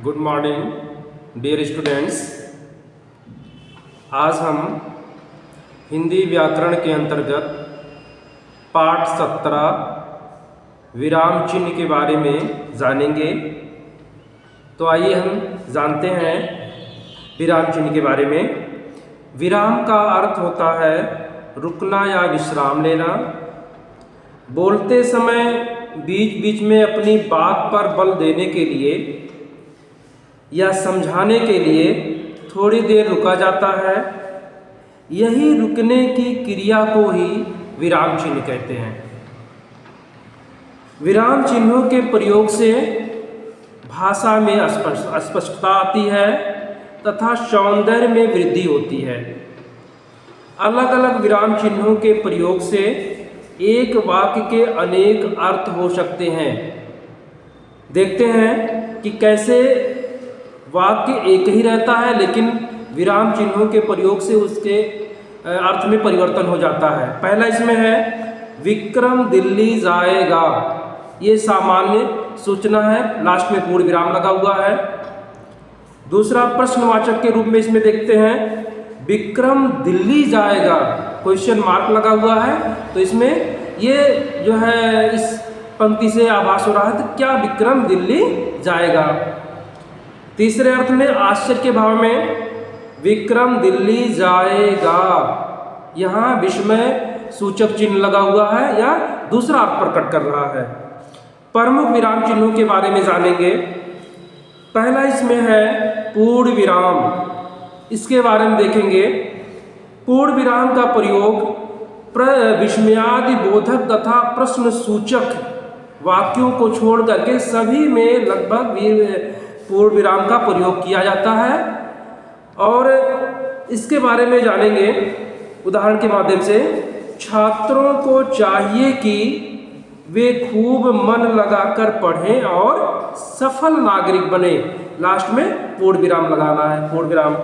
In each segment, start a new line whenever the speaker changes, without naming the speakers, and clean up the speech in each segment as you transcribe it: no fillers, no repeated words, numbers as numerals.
Good morning dear students. आज हम हिंदी व्याकरण के अंतर्गत पाठ 17 विराम चिन्ह के बारे में जानेंगे। तो आइए हम जानते हैं विराम चिन्ह के बारे में। विराम का अर्थ होता है रुकना या विश्राम लेना। बोलते समय बीच बीच में अपनी बात पर बल देने के लिए या समझाने के लिए थोड़ी देर रुका जाता है। यही रुकने की क्रिया को ही विराम चिन्ह कहते हैं। विराम चिन्हों के प्रयोग से भाषा में स्पष्टता आती है तथा सौंदर्य में वृद्धि होती है। अलग अलग विराम चिन्हों के प्रयोग से एक वाक्य के अनेक अर्थ हो सकते हैं। देखते हैं कि कैसे वाक्य एक ही रहता है लेकिन विराम चिन्हों के प्रयोग से उसके अर्थ में परिवर्तन हो जाता है। पहला इसमें है विक्रम दिल्ली जाएगा। ये सामान्य सूचना है, लास्ट में पूर्ण विराम लगा हुआ है। दूसरा प्रश्नवाचक के रूप में इसमें देखते हैं विक्रम दिल्ली जाएगा, क्वेश्चन मार्क लगा हुआ है। तो इसमें ये जो है इस पंक्ति से आभास हो रहा है तो क्या विक्रम दिल्ली जाएगा। तीसरे अर्थ में आश्चर्य के भाव में विक्रम दिल्ली जाएगा, यहाँ विस्मय सूचक चिन्ह लगा हुआ है या दूसरा अर्थ प्रकट कर रहा है। प्रमुख विराम चिन्हों के बारे में जानेंगे। पहला इसमें है पूर्ण विराम, इसके बारे में देखेंगे। पूर्ण विराम का प्रयोग विस्मयादि बोधक तथा प्रश्न सूचक वाक्यों को छोड़ करके सभी में लगभग पूर्ण विराम का प्रयोग किया जाता है। और इसके बारे में जानेंगे उदाहरण के माध्यम से। छात्रों को चाहिए कि वे खूब मन लगाकर पढ़ें और सफल नागरिक बने। लास्ट में पूर्ण विराम लगाना है, पूर्ण विराम।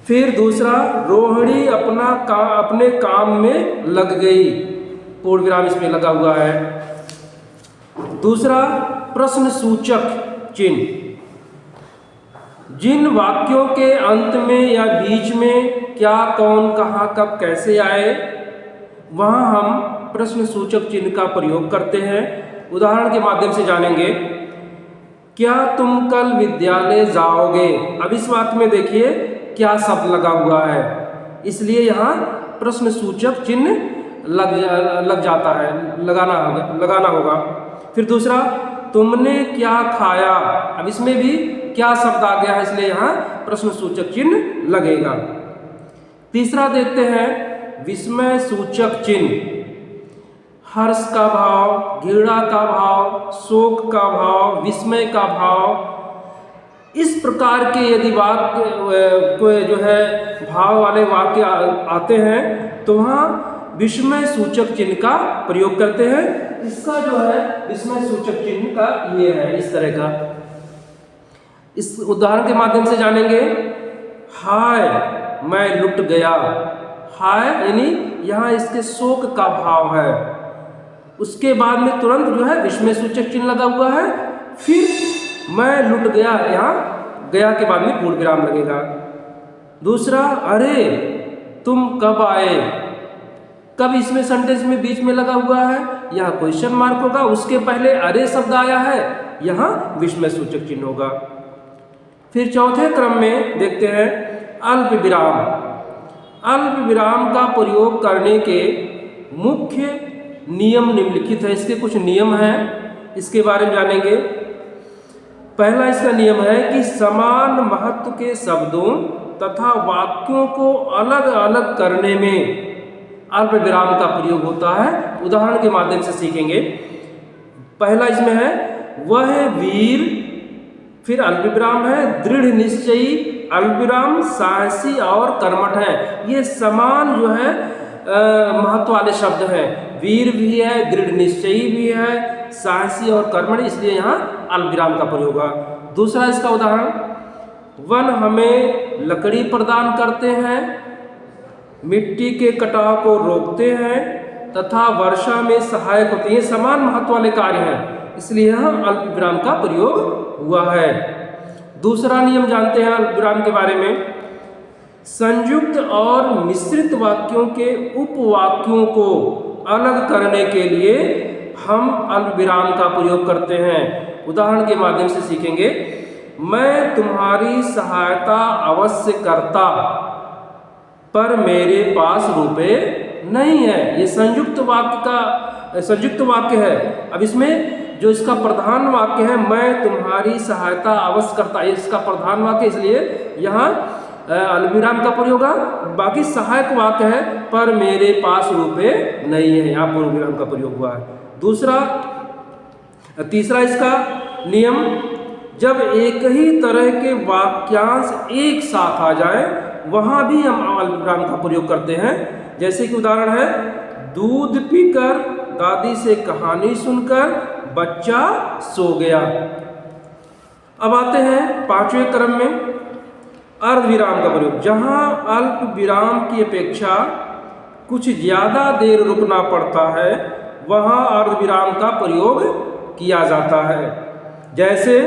फिर दूसरा रोहिणी अपने काम में लग गई, पूर्ण विराम इसमें लगा हुआ है। दूसरा प्रश्न सूचक चिन्ह, जिन वाक्यों के अंत में या बीच में क्या कौन कहाँ कब कैसे आए वहाँ हम प्रश्न सूचक चिन्ह का प्रयोग करते हैं। उदाहरण के माध्यम से जानेंगे। क्या तुम कल विद्यालय जाओगे। अब इस वाक्य में देखिए क्या शब्द लगा हुआ है, इसलिए यहाँ प्रश्न सूचक चिन्ह लग जाता है, लगाना होगा। फिर दूसरा तुमने क्या खाया। अब इसमें भी क्या शब्द आ गया है, इसलिए यहाँ प्रश्न सूचक चिन्ह लगेगा। तीसरा देखते हैं विस्मय सूचक चिन्ह। हर्ष का भाव, घृणा का भाव, शोक का भाव, विस्मय का भाव, इस प्रकार के यदि वाक्य को जो है भाव वाले वाक्य आते हैं तो वहाँ विस्मय सूचक चिन्ह का प्रयोग करते हैं। इसका जो है विस्मय सूचक चिन्ह का ये है, इस तरह का। इस उदाहरण के माध्यम से जानेंगे। हाय मैं लुट गया। हाय यानी यहाँ इसके शोक का भाव है। उसके बाद में तुरंत जो है विस्मय सूचक चिन्ह लगा हुआ है। फिर मैं लुट गया, यहाँ गया के बाद में पूर्ण विराम लगेगा। दूसरा अरे तुम कब आए। कब इसमें सेंटेंस में बीच में लगा हुआ है, यहाँ क्वेश्चन मार्क होगा। उसके पहले अरे शब्द आया है, यहाँ विस्मय सूचक चिन्ह होगा। फिर चौथे क्रम में देखते हैं अल्प विराम। अल्प विराम का प्रयोग करने के मुख्य नियम निम्नलिखित है। इसके कुछ नियम हैं, इसके बारे में जानेंगे। पहला इसका नियम है कि समान महत्व के शब्दों तथा वाक्यों को अलग अलग करने में अल्प विराम का प्रयोग होता है। उदाहरण के माध्यम से सीखेंगे। पहला इसमें है वह वीर, फिर अल्प विराम है, दृढ़ निश्चयी, अल्प विराम, साहसी और कर्मठ है। ये समान जो है महत्व वाले शब्द हैं। वीर भी है, दृढ़ निश्चयी भी है, साहसी और कर्मठ, इसलिए यहाँ अल्प विराम का प्रयोग होगा। दूसरा इसका उदाहरण, वन हमें लकड़ी प्रदान करते हैं, मिट्टी के कटाव को रोकते हैं तथा वर्षा में सहायक होते हैं। ये समान महत्व वाले कार्य हैं, इसलिए यहाँ अल्प विराम का प्रयोग हुआ है। दूसरा नियम जानते हैं अल्पविराम के बारे में। संयुक्त और मिश्रित वाक्यों के उपवाक्यों को अलग करने के लिए हम अल्पविराम का प्रयोग करते हैं। उदाहरण के माध्यम से सीखेंगे। मैं तुम्हारी सहायता अवश्य करता, पर मेरे पास रुपए नहीं है। ये संयुक्त वाक्य है। अब इसमें जो इसका प्रधान वाक्य है, मैं तुम्हारी सहायता अवश्य करता, इसका प्रधान वाक्य, इसलिए यहाँ अल्पविराम का प्रयोग है। बाकी सहायक वाक्य है, पर मेरे पास रुपए नहीं है, यहाँ पर अल्पविराम का प्रयोग हुआ है। तीसरा इसका नियम, जब एक ही तरह के वाक्यांश एक साथ आ जाए वहाँ भी हम अल्पविराम का प्रयोग करते हैं। जैसे कि उदाहरण है, दूध पीकर, दादी से कहानी सुनकर, बच्चा सो गया। अब आते हैं पांचवें क्रम में, अर्धविराम का प्रयोग। जहाँ अल्प विराम की अपेक्षा कुछ ज़्यादा देर रुकना पड़ता है वहाँ अर्धविराम का प्रयोग किया जाता है। जैसे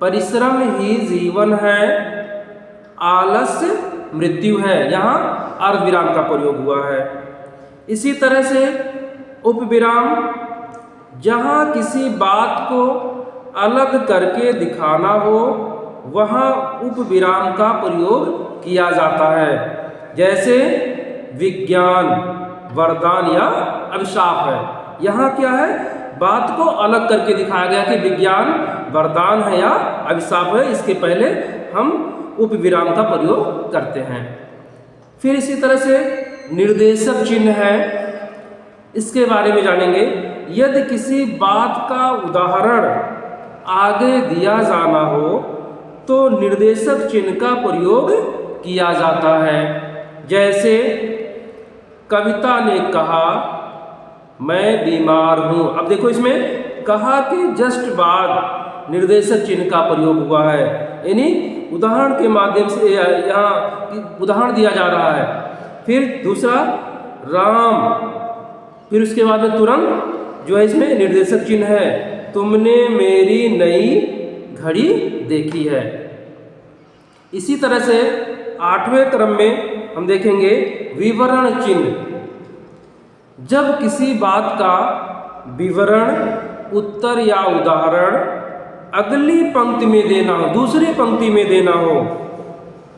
परिश्रम ही जीवन है, आलस्य मृत्यु है, यहाँ अर्धविराम का प्रयोग हुआ है। इसी तरह से उपविराम, जहाँ किसी बात को अलग करके दिखाना हो वहाँ उपविराम का प्रयोग किया जाता है। जैसे विज्ञान वरदान या अभिशाप है, यहाँ क्या है, बात को अलग करके दिखाया गया कि विज्ञान वरदान है या अभिशाप है, इसके पहले हम उपविराम का प्रयोग करते हैं। फिर इसी तरह से निर्देशक चिन्ह है, इसके बारे में जानेंगे। यदि किसी बात का उदाहरण आगे दिया जाना हो तो निर्देशक चिन्ह का प्रयोग किया जाता है। जैसे कविता ने कहा मैं बीमार हूँ। अब देखो इसमें कहा के जस्ट बाद निर्देशक चिन्ह का प्रयोग हुआ है, यानी उदाहरण के माध्यम से यहाँ उदाहरण दिया जा रहा है। फिर दूसरा राम, फिर उसके बाद में तुरंत जो है इसमें निर्देशक चिन्ह है, तुमने मेरी नई घड़ी देखी है। इसी तरह से आठवें क्रम में हम देखेंगे विवरण चिन्ह। जब किसी बात का विवरण, उत्तर या उदाहरण अगली पंक्ति में देना हो, दूसरी पंक्ति में देना हो,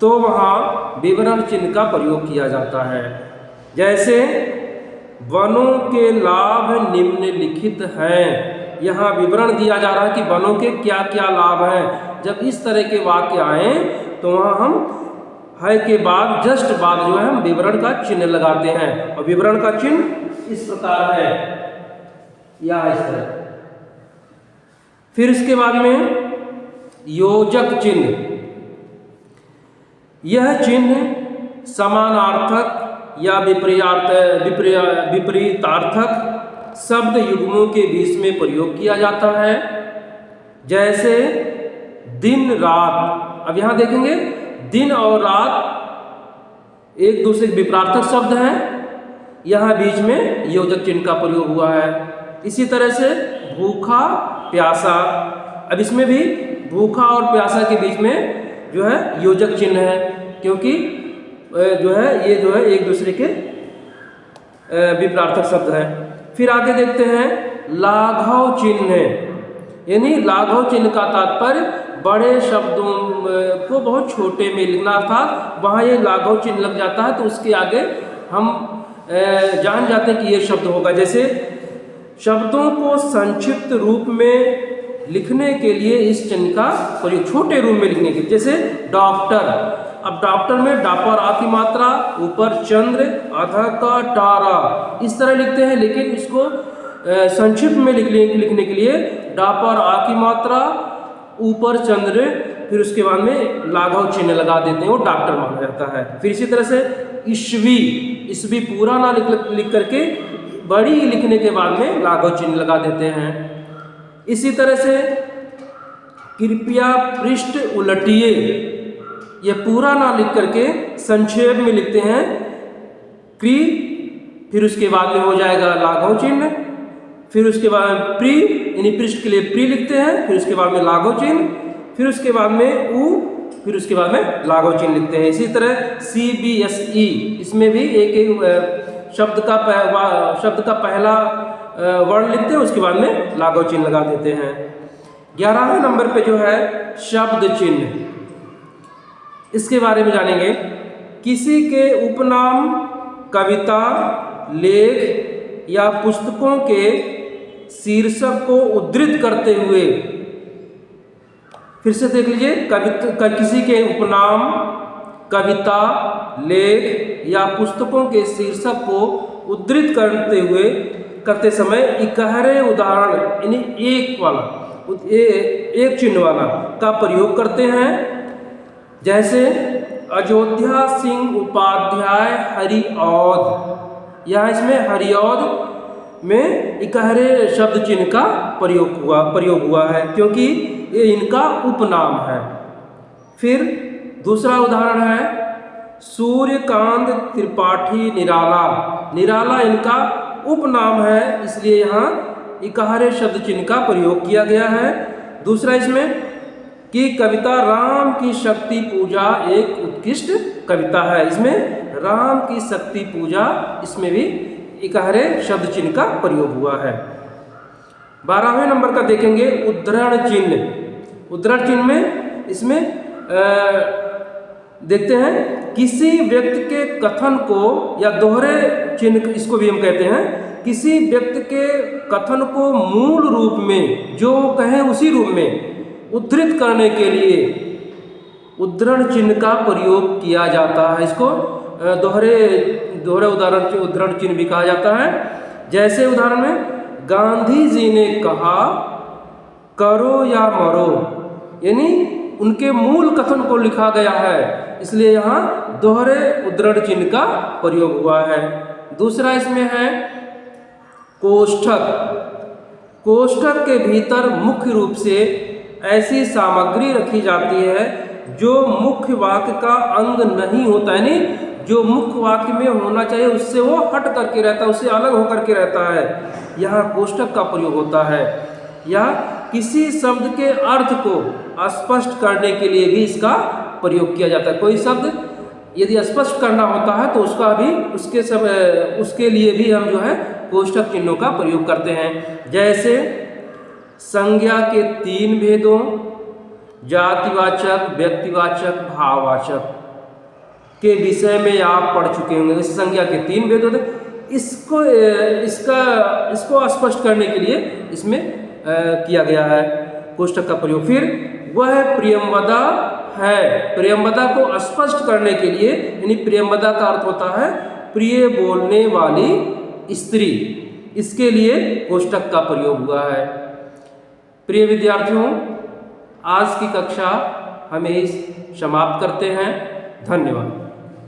तो वहाँ विवरण चिन्ह का प्रयोग किया जाता है। जैसे वनों के लाभ निम्नलिखित हैं, यहाँ विवरण दिया जा रहा है कि वनों के क्या क्या लाभ हैं। जब इस तरह के वाक्य आए तो वहाँ हम है के बाद जस्ट बाद जो है हम विवरण का चिन्ह लगाते हैं, और विवरण का चिन्ह इस प्रकार है या इस तरह। फिर इसके बाद में योजक चिन्ह। यह चिन्ह समानार्थक या विपरीतार्थक शब्द युग्मों के बीच में प्रयोग किया जाता है। जैसे दिन रात। अब यहाँ देखेंगे दिन और रात एक दूसरे के विपरीतार्थक शब्द हैं, यहाँ बीच में योजक चिन्ह का प्रयोग हुआ है। इसी तरह से भूखा प्यासा। अब इसमें भी भूखा और प्यासा के बीच में जो है योजक चिन्ह है, क्योंकि जो है ये जो है एक दूसरे के विपरीतार्थक शब्द है। फिर आगे देखते हैं लाघव चिन्ह, यानी लाघव चिन्ह का तात्पर्य बड़े शब्दों को बहुत छोटे में लिखना, अर्थात वहाँ ये लाघव चिन्ह लग जाता है तो उसके आगे हम जान जाते हैं कि ये शब्द होगा। जैसे शब्दों को संक्षिप्त रूप में लिखने के लिए इस चिन्ह का प्रयोग, छोटे रूप में लिखने के लिए। जैसे डॉक्टर। अब डॉक्टर में डापर आ की मात्रा, ऊपर चंद्र, आधा का टारा, इस तरह लिखते हैं, लेकिन इसको संक्षिप्त में लिखने के लिए डापर आ की मात्रा, ऊपर चंद्र, फिर उसके बाद में लाघव चिन्ह लगा देते हैं, वो डॉक्टर माना जाता है। फिर इसी तरह से ईस्वी, ईस्वी पूरा ना लिख करके बड़ी लिखने के बाद में लाघव चिन्ह लगा देते हैं। इसी तरह से कृपया पृष्ठ उलटिए, ये पूरा ना लिख करके संक्षेप में लिखते हैं क्री, फिर उसके बाद में हो जाएगा लाघव चिन्ह, फिर उसके बाद प्री, यानी पृष्ठ के लिए प्री लिखते हैं, फिर उसके बाद में लाघव चिन्ह, फिर उसके बाद में उ, फिर उसके बाद में लाघव चिन्ह लिखते हैं। इसी तरह CBSE, इसमें भी एक एक शब्द का पहला वर्ण लिखते हैं, उसके बाद में लाघव चिन्ह लगा देते हैं। 11वें नंबर पे जो है शब्द चिन्ह, इसके बारे में जानेंगे। किसी के उपनाम, कविता, लेख या पुस्तकों के शीर्षक को उद्धृत करते हुए, फिर से देख लीजिए, किसी के उपनाम, कविता, लेख या पुस्तकों के शीर्षक को उद्धृत करते समय इकहरे उदाहरण यानी एक चिन्ह वाला का प्रयोग करते हैं। जैसे अयोध्या सिंह उपाध्याय हरिऔध, यहाँ इसमें हरिऔध में इकहरे शब्द चिन्ह का प्रयोग हुआ है, क्योंकि ये इनका उपनाम है। फिर दूसरा उदाहरण है सूर्यकांत त्रिपाठी निराला, निराला इनका उपनाम है, इसलिए यहाँ इकहरे शब्द चिन्ह का प्रयोग किया गया है। दूसरा इसमें कि कविता राम की शक्ति पूजा एक उत्कृष्ट कविता है, इसमें राम की शक्ति पूजा, इसमें भी इकहरे शब्द चिन्ह का प्रयोग हुआ है। 12वें नंबर का देखेंगे उद्धरण चिन्ह। उद्धरण चिन्ह में इसमें देखते हैं किसी व्यक्ति के कथन को, या दोहरे चिन्ह इसको भी हम कहते हैं, किसी व्यक्ति के कथन को मूल रूप में, जो कहें उसी रूप में उद्धृत करने के लिए उद्धरण चिन्ह का प्रयोग किया जाता है। इसको दोहरे उद्धरण चिन्ह भी कहा जाता है। जैसे उदाहरण में गांधी जी ने कहा करो या मरो, यानी उनके मूल कथन को लिखा गया है, इसलिए यहाँ दोहरे उद्धरण चिन्ह का प्रयोग हुआ है। दूसरा इसमें है कोष्ठक। कोष्ठक के भीतर मुख्य रूप से ऐसी सामग्री रखी जाती है जो मुख्य वाक्य का अंग नहीं होता, यानी जो मुख्य वाक्य में होना चाहिए उससे वो हट करके रहता है, उससे अलग होकर के रहता है, यहाँ कोष्ठक का प्रयोग होता है। या किसी शब्द के अर्थ को स्पष्ट करने के लिए भी इसका प्रयोग किया जाता है। कोई शब्द यदि स्पष्ट करना होता है तो उसके लिए भी हम जो है कोष्ठक चिन्हों का प्रयोग करते हैं। जैसे संज्ञा के 3 भेदों, जातिवाचक, व्यक्तिवाचक, भाववाचक के विषय में आप पढ़ चुके होंगे। इस संज्ञा के 3 भेद होते, इसको स्पष्ट करने के लिए इसमें किया गया है कोष्ठक का प्रयोग। फिर वह प्रियम्बदा है, प्रियम्बदा को स्पष्ट करने के लिए, यानी प्रियम्बदा का अर्थ होता है प्रिय बोलने वाली स्त्री, इसके लिए कोष्ठक का प्रयोग हुआ है। प्रिय विद्यार्थियों, आज की कक्षा हम समाप्त करते हैं। धन्यवाद।